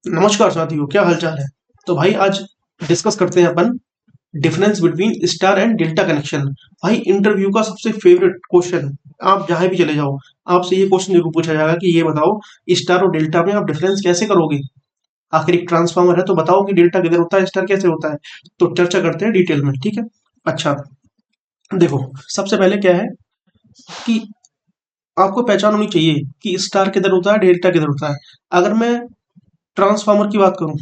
नमस्कार साथियों, क्या हालचाल है। तो भाई आज डिस्कस करते हैं अपन difference between star and delta connection. भाई इंटरव्यू का सबसे फेवरेट क्वेश्चन, आप जहां भी चले जाओ आपसे ये क्वेश्चन जरूर पूछा जाएगा कि ये बताओ स्टार और डेल्टा में आप डिफरेंस कैसे करोगे। आखिर एक ट्रांसफार्मर है तो बताओ कि डेल्टा किधर होता है, स्टार कैसे होता है। तो चर्चा करते हैं डिटेल में, ठीक है। अच्छा, देखो, सबसे पहले क्या है कि आपको पहचान होनी चाहिए कि स्टार किधर होता है, डेल्टा किधर होता है। अगर मैं ट्रांसफार्मर की बात करूं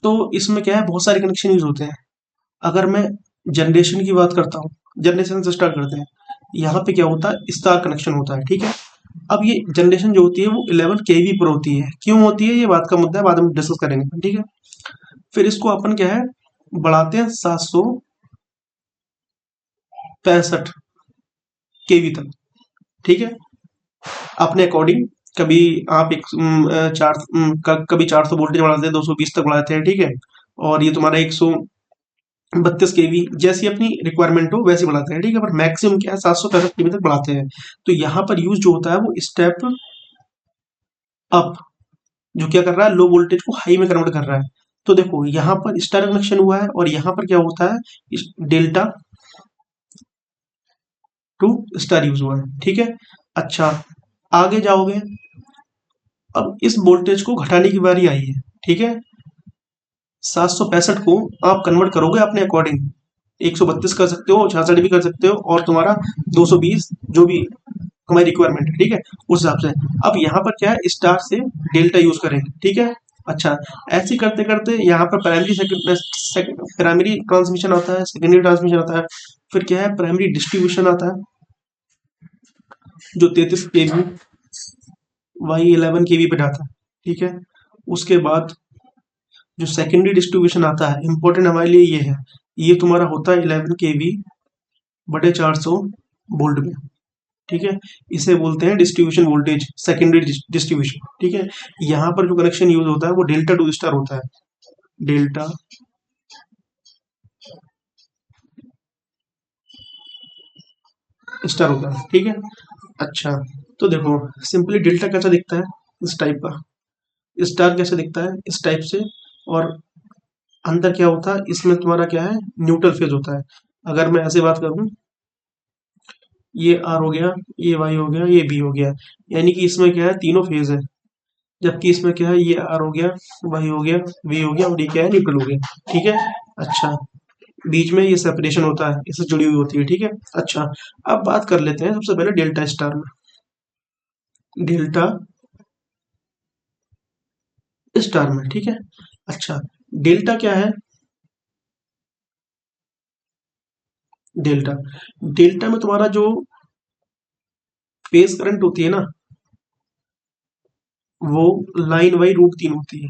तो इसमें क्या है, बहुत सारे कनेक्शन यूज होते हैं। अगर मैं जनरेशन की बात करता हूँ, जनरेशन से स्टार्ट करते हैं। यहाँ पे क्या होता है, स्टार कनेक्शन होता है, ठीक है। अब ये जनरेशन जो होती है वो 11 kV पर होती है। क्यों होती है ये बात का मुद्दा है, बाद में डिस्कस करेंगे, ठीक है। फिर इसको अपन क्या है, बढ़ाते हैं 765 kV तक, ठीक है। अपने अकॉर्डिंग कभी आप एक कभी 400 वोल्टेज बढ़ाते हैं, 220 तक बढ़ाते हैं, ठीक है। और ये तुम्हारा 132 kV जैसी अपनी रिक्वायरमेंट हो वैसे बढ़ाते हैं, ठीक है। पर मैक्सिमम क्या है, 765 kV तक बढ़ाते हैं। तो यहाँ पर यूज जो होता है वो स्टेप अप, जो क्या कर रहा है, लो वोल्टेज को हाई में कन्वर्ट कर रहा है। तो देखो यहाँ पर स्टार कनेक्शन हुआ है और यहाँ पर क्या होता है, डेल्टा टू स्टार यूज हुआ है, ठीक है। अच्छा, आगे जाओगे, अब इस वोल्टेज को घटाने की बारी आई है, ठीक है। 765 को आप कन्वर्ट करोगे अपने अकॉर्डिंग, 132 कर सकते हो, 66 भी कर सकते हो, और तुम्हारा 220 जो भी तुम्हारी रिक्वायरमेंट है, ठीक है, उस हिसाब से। अब यहाँ पर क्या है, स्टार से डेल्टा यूज करेंगे, ठीक है। अच्छा, ऐसे करते करते यहाँ पर प्राइमरी ट्रांसमिशन आता है, सेकेंडरी ट्रांसमिशन आता है, फिर क्या है, प्राइमरी डिस्ट्रीब्यूशन आता है जो 33 kV वाई 11 kV पे जाता है, ठीक है। उसके बाद जो सेकेंडरी डिस्ट्रीब्यूशन आता है, इंपॉर्टेंट हमारे लिए ये है, ये तुम्हारा होता है 11 kV बटे 400 वोल्ट में, ठीक है। इसे बोलते हैं डिस्ट्रीब्यूशन वोल्टेज, सेकेंडरी डिस्ट्रीब्यूशन, ठीक है। यहाँ पर जो कनेक्शन यूज होता है वो डेल्टा टू स्टार होता है, डेल्टा स्टार होता है, ठीक है। अच्छा, तो देखो सिंपली डेल्टा कैसा दिखता है, इस टाइप का। स्टार कैसे दिखता है, इस टाइप से। और अंदर क्या होता है, इसमें तुम्हारा क्या है, न्यूट्रल फेज होता है। अगर मैं ऐसे बात करूं, ये आर हो गया, ये वाई हो गया, ये बी हो गया, यानी कि इसमें क्या है, तीनों फेज है। जबकि इसमें क्या है, ये आर हो गया, वाई हो गया, वी हो गया, और ये क्या है, न्यूट्रल हो गया, ठीक है। अच्छा, बीच में ये सेपरेशन होता है, इससे जुड़ी हुई होती है, ठीक है। अच्छा, अब बात कर लेते हैं सबसे पहले डेल्टा स्टार में, डेल्टा स्टार में, ठीक है। अच्छा, डेल्टा क्या है, डेल्टा डेल्टा में तुम्हारा जो फेज करंट होती है ना, वो लाइन बाई रूट 3 होती है,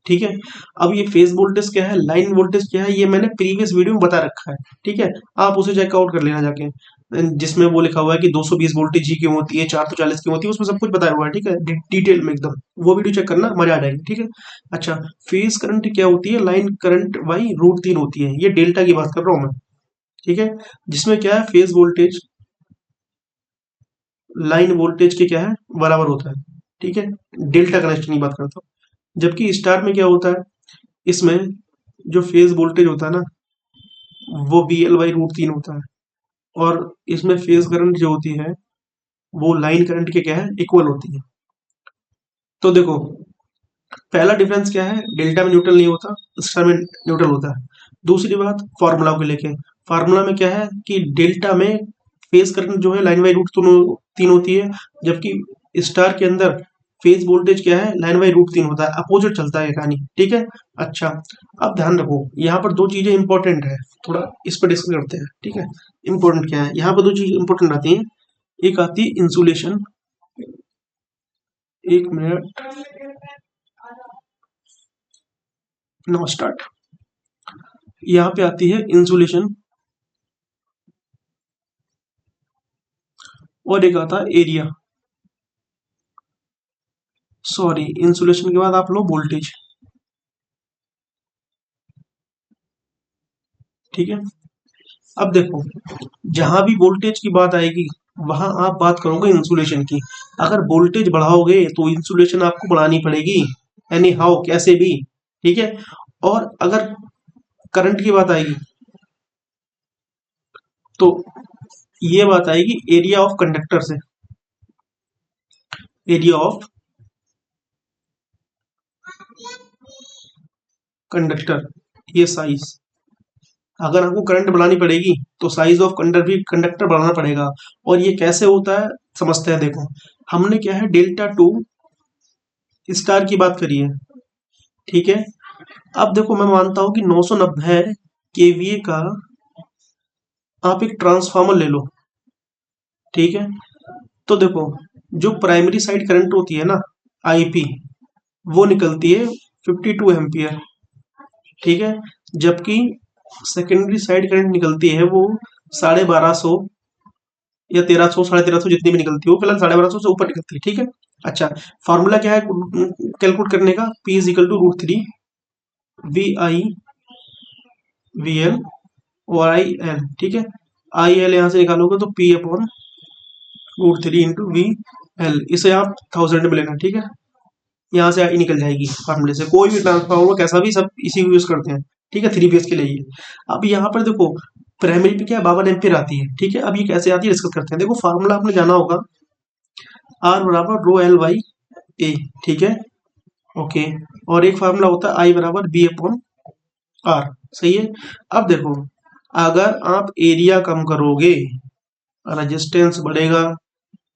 ठीक है। अब ये फेज वोल्टेज क्या है, लाइन वोल्टेज क्या है, ये मैंने प्रीवियस वीडियो में बता रखा है, ठीक है। आप उसे चेकआउट कर लेना जाके, जिसमें वो लिखा हुआ है कि 220 वोल्टेज ही क्यों होती है, 440 क्यों होती है, उसमें सब कुछ बताया हुआ है, ठीक है, डिटेल में एकदम। वो वीडियो चेक करना, मजा आ जाएगी, ठीक है। अच्छा, फेज करंट क्या होती है, लाइन करंट बाई रूट 3 होती है, ये डेल्टा की बात कर रहा हूँ मैं, ठीक है। जिसमें क्या है, फेज वोल्टेज लाइन वोल्टेज के क्या है, बराबर होता है, ठीक है। डेल्टा कनेक्शन की बात करता हूँ। जबकि स्टार में क्या होता है, इसमें जो फेज वोल्टेज होता है ना, वो VL/√3 होता है। और इसमें फेज करंट जो होती है वो लाइन करंट के क्या है, इक्वल होती है। तो देखो, पहला डिफरेंस क्या है, डेल्टा में न्यूट्रल नहीं होता, स्टार में न्यूट्रल होता है। दूसरी बात, फार्मूला को लेके, फार्मूला में क्या है कि डेल्टा में फेज करंट जो है लाइन बाई रूट 3 होती है, जबकि स्टार के अंदर फेज वोल्टेज क्या है, लाइन बाई रूट 3 होता है, अपोजिट चलता है ये कहानी, ठीक है। अच्छा, अब ध्यान रखो, यहाँ पर दो चीजें इंपॉर्टेंट है, थोड़ा इस पर डिस्कस करते हैं, ठीक है। इंपॉर्टेंट क्या है, यहाँ पर दो चीज इंपॉर्टेंट आती है। एक आती है इंसुलेशन, एक मिनट, नो स्टार्ट। यहाँ पे आती है इंसुलेशन, और एक आता है एरिया। सॉरी, इंसुलेशन के बाद आप लो वोल्टेज, ठीक है। अब देखो, जहां भी वोल्टेज की बात आएगी वहां आप बात करोगे इंसुलेशन की। अगर वोल्टेज बढ़ाओगे तो इंसुलेशन आपको बढ़ानी पड़ेगी, एनी हाउ कैसे भी, ठीक है। और अगर करंट की बात आएगी तो ये बात आएगी एरिया ऑफ कंडक्टर से, एरिया ऑफ कंडक्टर, ये साइज। अगर आपको करंट बढ़ानी पड़ेगी तो साइज ऑफ कंडक्टर बढ़ाना पड़ेगा। और ये कैसे होता है समझते हैं। देखो हमने क्या है डेल्टा टू स्टार की बात करी है, ठीक है। अब देखो मैं मानता हूं कि 990 केवीए का आप एक ट्रांसफार्मर ले लो, ठीक है। तो देखो जो प्राइमरी साइड करंट होती है ना, आईपी, वो निकलती है 52 एम्पियर, ठीक है। जबकि सेकेंडरी साइड करंट निकलती है वो 1250 या 1300, 1350, जितनी भी निकलती है वो फिलहाल 1250 से ऊपर निकलती है, ठीक है। अच्छा, फॉर्मूला क्या है कैलकुलेट करने का, P is equal to √3 VI VL और IL, ठीक है। IL यहाँ से निकालोगे तो P अपॉन √3 इंटू VL, इसे आप 1000 में लेना, ठीक है। यहाँ से आई निकल जाएगी फार्मूले से, कोई भी ट्रांसफार्मर कैसा भी सब इसी को यूज करते हैं, ठीक है, 3 फेज के लिए। अब यहाँ पर देखो प्राइमरी पे क्या 52 एम्पीयर आती है, ठीक है। अब ये कैसे आती है डिस्कस करते हैं। देखो फार्मूला आपने जाना होगा, R बराबर रो एल बाई ए, ठीक है, ओके। और एक फार्मूला होता है आई बराबर बी अपॉन आर, सही है। अब देखो अगर आप एरिया कम करोगे रेजिस्टेंस बढ़ेगा,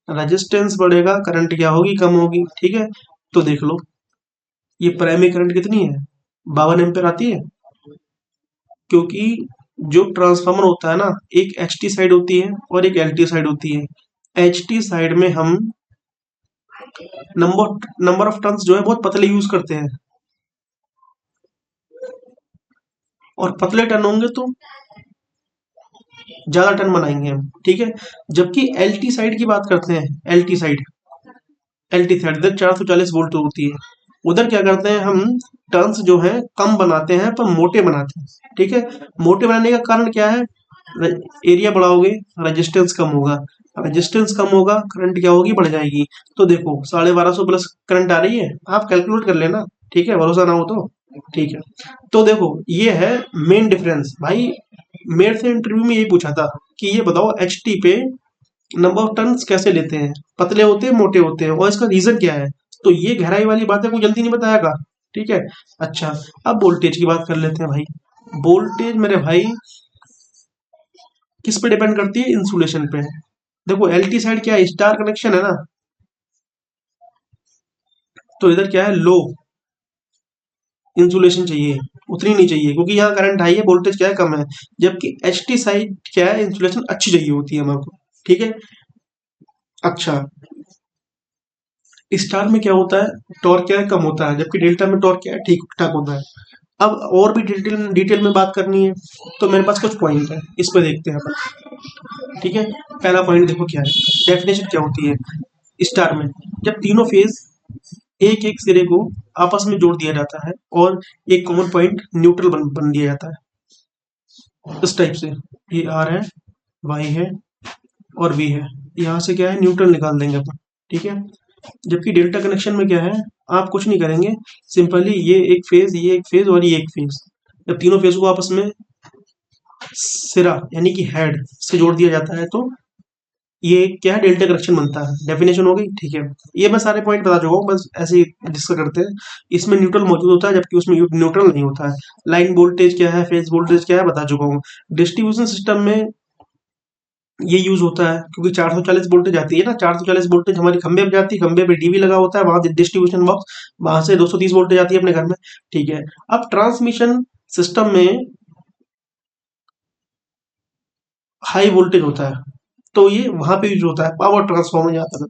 रेजिस्टेंस बढ़ेगा करंट क्या होगी, कम होगी, ठीक है। तो देख लो ये प्राइमरी करंट कितनी है, 52 एम्पीयर आती है। क्योंकि जो ट्रांसफार्मर होता है ना, एक एच टी साइड होती है और एक एल टी साइड होती है। एच टी साइड में हम नंबर ऑफ टर्न्स जो है बहुत पतले यूज करते हैं, और पतले टर्न होंगे तो ज्यादा टर्न बनाएंगे हम, ठीक है। जबकि एल टी साइड की बात करते हैं, एल टी साइड इधर 440 वोल्ट होती है। उधर क्या करते हैं हम, टर्न्स जो है कम बनाते हैं पर मोटे बनाते हैं, ठीक है। मोटे बनाने का कारण क्या है, एरिया बढ़ाओगे रेजिस्टेंस कम होगा, रेजिस्टेंस कम होगा करंट क्या होगी, बढ़ जाएगी। तो देखो 1250 प्लस करंट आ रही है, आप कैलकुलेट कर लेना, ठीक है, भरोसा ना हो तो, ठीक है। तो देखो ये है मेन डिफरेंस भाई। मेरे से इंटरव्यू में यही पूछा था कि ये बताओ एच टी पे नंबर ऑफ टर्न्स कैसे लेते हैं, पतले होते हैं मोटे होते हैं और इसका रीजन क्या है। तो ये गहराई वाली बात है, कोई जल्दी नहीं बताएगा, ठीक है। अच्छा, अब वोल्टेज की बात कर लेते हैं भाई। वोल्टेज मेरे भाई किस पे डिपेंड करती है, इंसुलेशन पे। देखो एल टी साइड क्या है, स्टार कनेक्शन है ना, तो इधर क्या है लो इंसुलेशन चाहिए, उतनी नहीं चाहिए क्योंकि यहाँ करंट हाई है, वोल्टेज क्या है कम है। जबकि एच टी साइड क्या है, इंसुलेशन अच्छी चाहिए होती है हमारे को, ठीक है। अच्छा, स्टार में क्या होता है, टॉर्क क्या है कम होता है, जबकि डेल्टा में टॉर्क क्या है ठीक ठाक होता है। अब और भी डिटेल डिटेल में बात करनी है तो मेरे पास कुछ पॉइंट है, इस पे देखते हैं अपन, ठीक है। पहला पॉइंट देखो क्या है, डेफिनेशन क्या होती है स्टार में, जब तीनों फेज एक एक सिरे को आपस में जोड़ दिया जाता है और एक कॉमन पॉइंट न्यूट्रल बन दिया जाता है, इस टाइप से। ये आर है, वाई है और वी है, यहाँ से क्या है न्यूट्रल निकाल देंगे अपन, ठीक है। जबकि डेल्टा कनेक्शन में क्या है, आप कुछ नहीं करेंगे, सिंपली ये एक फेज और ये एक फेज, जब तीनों फेज को आपस में सिरा यानी कि हेड से जोड़ दिया जाता है तो ये क्या है डेल्टा कनेक्शन बनता है। डेफिनेशन हो गई, ठीक है। ये मैं सारे पॉइंट बता चुका हूँ, बस ऐसे ही डिस्कस करते हैं। इसमें न्यूट्रल मौजूद होता है जबकि उसमें न्यूट्रल नहीं होता है। लाइन वोल्टेज क्या है, फेज वोल्टेज क्या है बता चुका हूँ। डिस्ट्रीब्यूशन सिस्टम में ये यूज होता है क्योंकि 440 वोल्टेज आती है ना, 440 वोल्टेज हमारी खंबे पे जाती है, खंबे पे डीवी लगा होता है, वहां डिस्ट्रीब्यूशन बॉक्स, वहां से 230 वोल्टेज आती है अपने घर में, ठीक है। अब ट्रांसमिशन सिस्टम में हाई वोल्टेज होता है तो ये वहां पे यूज होता है पावर ट्रांसफार्मर जाता है,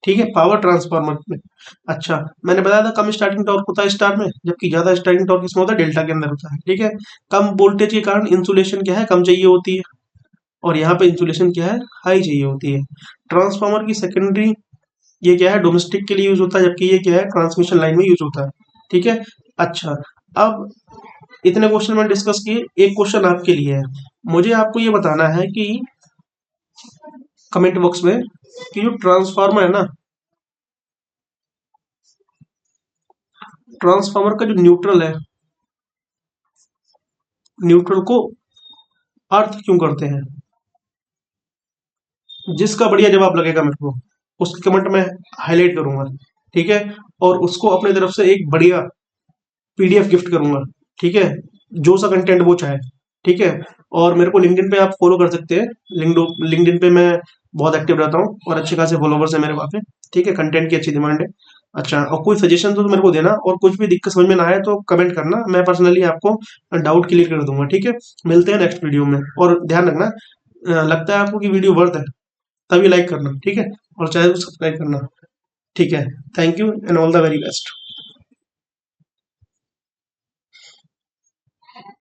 ठीक है, पावर ट्रांसफार्मर में। अच्छा, मैंने बताया था कम स्टार्टिंग टॉर्क होता है स्टार में, जबकि ज्यादा स्टार्टिंग टॉर्क किसमें होता है, डेल्टा के अंदर होता है, ठीक है। कम वोल्टेज के कारण इंसुलेशन क्या है कम चाहिए होती है, और यहाँ पे इंसुलेशन क्या है हाई चाहिए होती है। ट्रांसफार्मर की सेकेंडरी ये क्या है डोमेस्टिक के लिए यूज होता है, जबकि ये क्या है ट्रांसमिशन लाइन में यूज होता है, ठीक है। अच्छा, अब इतने क्वेश्चन मैंने डिस्कस किए, एक क्वेश्चन आपके लिए है, मुझे आपको ये बताना है कि कमेंट बॉक्स में कि जो ट्रांसफार्मर है ना, ट्रांसफार्मर का जो न्यूट्रल है, न्यूट्रल को अर्थ क्यों करते हैं। जिसका बढ़िया जवाब लगेगा मेरे को, उसकी कमेंट में हाईलाइट करूंगा, ठीक है। और उसको अपने तरफ से एक बढ़िया पीडीएफ गिफ्ट करूंगा, ठीक है, जो सा कंटेंट वो चाहे, ठीक है। और मेरे को लिंक्डइन पे आप फॉलो कर सकते हैं। लिंक्डइन पे मैं बहुत एक्टिव रहता हूँ और अच्छे खासे फॉलोवर्स है मेरे वहाँ पे, ठीक है। कंटेंट की अच्छी डिमांड है। अच्छा, और कोई सजेशन तो मेरे को देना, और कुछ भी दिक्कत समझ में ना आए तो कमेंट करना, मैं पर्सनली आपको डाउट क्लियर कर दूंगा, ठीक है। मिलते हैं नेक्स्ट वीडियो में, और ध्यान रखना लगता है आपको कि वीडियो वर्थ है तभी लाइक करना, ठीक है, और चैनल को सब्सक्राइब करना, ठीक है। Thank you and all the very best.